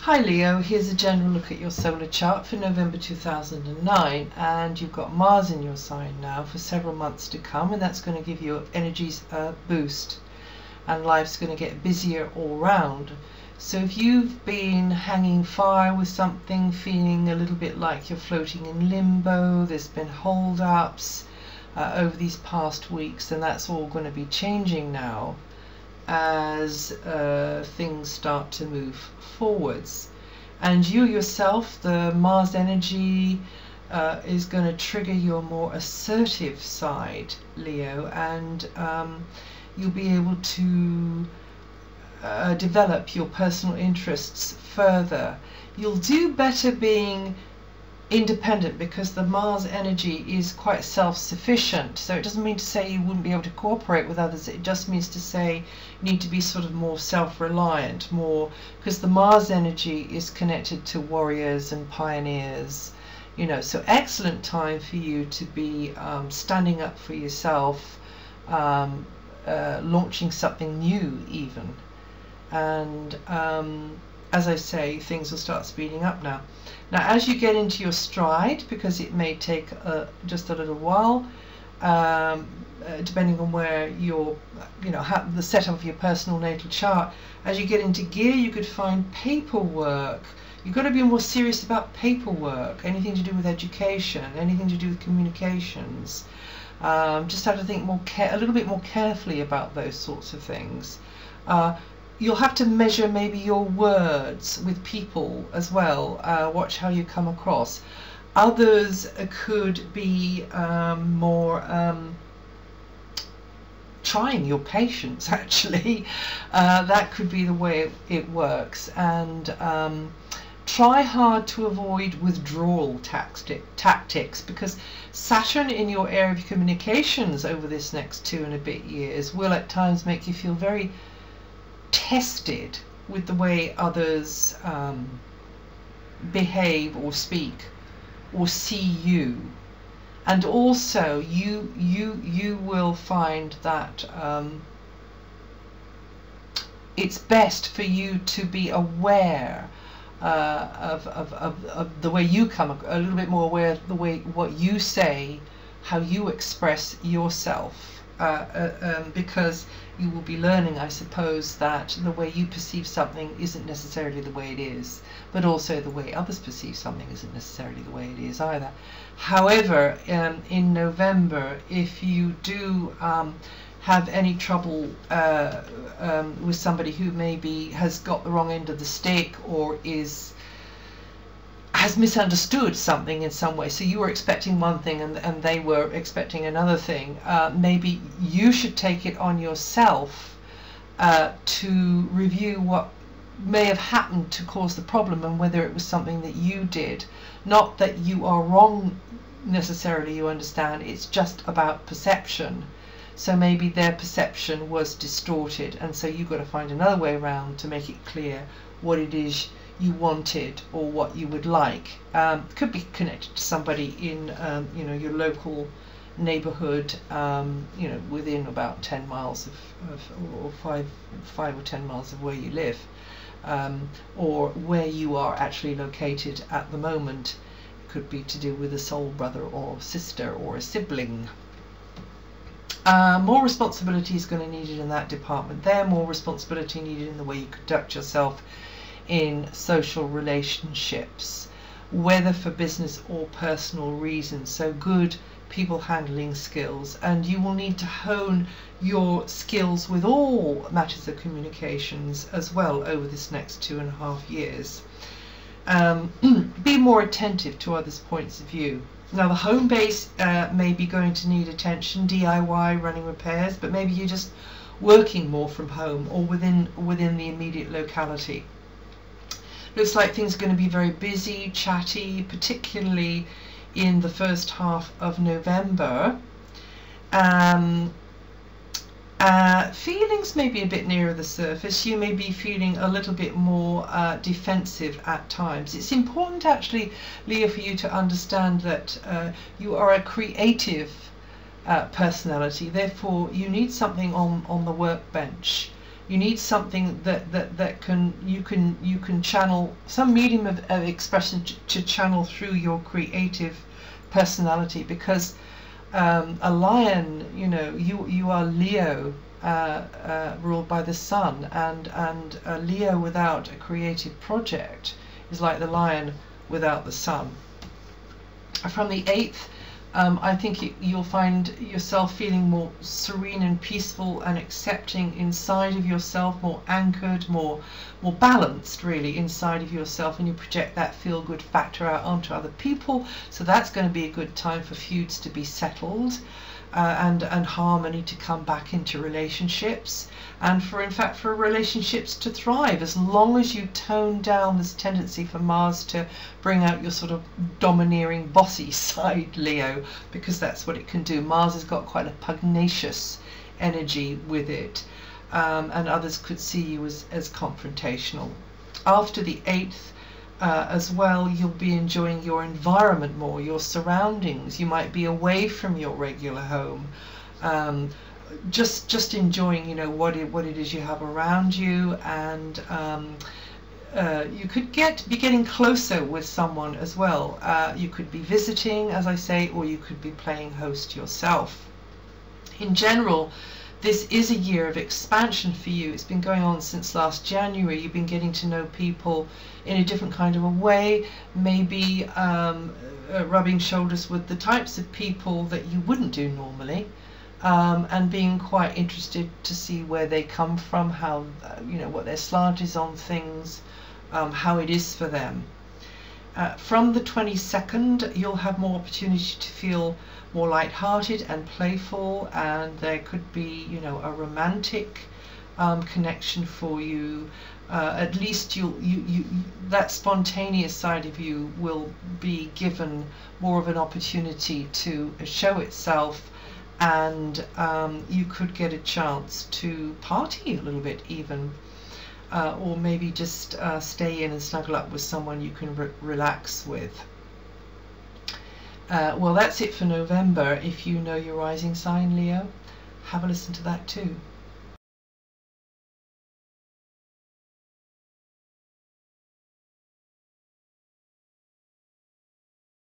Hi Leo, here's a general look at your solar chart for November 2009, and you've got Mars in your sign now for several months to come, and that's going to give your energies a boost and life's going to get busier all round. So if you've been hanging fire with something, feeling a little bit like you're floating in limbo, there's been hold-ups over these past weeks, then that's all going to be changing now as things start to move forwards. And you yourself, the Mars energy is going to trigger your more assertive side, Leo, and you'll be able to develop your personal interests further. You'll do better being independent because the Mars energy is quite self-sufficient. So it doesn't mean to say you wouldn't be able to cooperate with others. It just means to say you need to be sort of more self-reliant, more, because the Mars energy is connected to warriors and pioneers, you know. So excellent time for you to be standing up for yourself, launching something new even. And as I say, things will start speeding up now. Now, as you get into your stride, because it may take just a little while, depending on where you're, the setup of your personal natal chart, as you get into gear, you could find paperwork. You've got to be more serious about paperwork, anything to do with education, anything to do with communications. Just have to think a little bit more carefully about those sorts of things. You'll have to measure maybe your words with people as well. Watch how you come across. Others could be more trying your patience, actually. That could be the way it works. And try hard to avoid withdrawal tactics, because Saturn in your area of communications over this next 2 and a bit years will at times make you feel very tested with the way others behave or speak or see you. And also you will find that it's best for you to be aware of the way you come, a little bit more aware of the way what you say, how you express yourself, because you will be learning, I suppose, that the way you perceive something isn't necessarily the way it is, but also the way others perceive something isn't necessarily the way it is either. However, in November, if you do have any trouble with somebody who maybe has got the wrong end of the stick or has misunderstood something in some way, so you were expecting one thing and they were expecting another thing, maybe you should take it on yourself to review what may have happened to cause the problem and whether it was something that you did. Not that you are wrong necessarily, you understand, it's just about perception. So maybe their perception was distorted, and so you've got to find another way around to make it clear what it is you wanted or what you would like. Could be connected to somebody in your local neighborhood, within about 10 miles or 5 or 10 miles of where you live, or where you are actually located at the moment. It could be to do with a soul brother or sister or a sibling. More responsibility is going to be needed in that department there, more responsibility needed in the way you conduct yourself in social relationships, whether for business or personal reasons. So good people handling skills, and you will need to hone your skills with all matters of communications as well over this next 2.5 years. Be more attentive to others' points of view. Now the home base may be going to need attention, DIY, running repairs, but maybe you're just working more from home or within the immediate locality. Looks like things are going to be very busy, chatty, particularly in the first half of November. Feelings may be a bit nearer the surface. You may be feeling a little bit more defensive at times. It's important actually, Leo, for you to understand that you are a creative personality. Therefore, you need something on the workbench You need something that you can channel, some medium of expression to channel through your creative personality, because a lion, you know, you are Leo, ruled by the sun, and a Leo without a creative project is like the lion without the sun. From the 8th, I think you'll find yourself feeling more serene and peaceful and accepting inside of yourself, more anchored, more balanced really inside of yourself, and you project that feel-good factor out onto other people. So that's going to be a good time for feuds to be settled, and harmony to come back into relationships, and in fact for relationships to thrive, as long as you tone down this tendency for Mars to bring out your sort of domineering, bossy side, Leo, because that's what it can do. Mars has got quite a pugnacious energy with it, and others could see you as confrontational. After the 8th, as well, you'll be enjoying your environment more, your surroundings. You might be away from your regular home, just enjoying, you know, what it is you have around you, and you could be getting closer with someone as well. You could be visiting, as I say, or you could be playing host yourself. In general, this is a year of expansion for you. It's been going on since last January. You've been getting to know people in a different kind of a way, maybe rubbing shoulders with the types of people that you wouldn't do normally, and being quite interested to see where they come from, how, you know, what their slant is on things, how it is for them. From the 22nd, you'll have more opportunity to feel more light-hearted and playful, and there could be, you know, a romantic connection for you. At least that spontaneous side of you will be given more of an opportunity to show itself, and you could get a chance to party a little bit even, or maybe just stay in and snuggle up with someone you can relax with. Well, that's it for November. If you know your rising sign, Leo, have a listen to that too.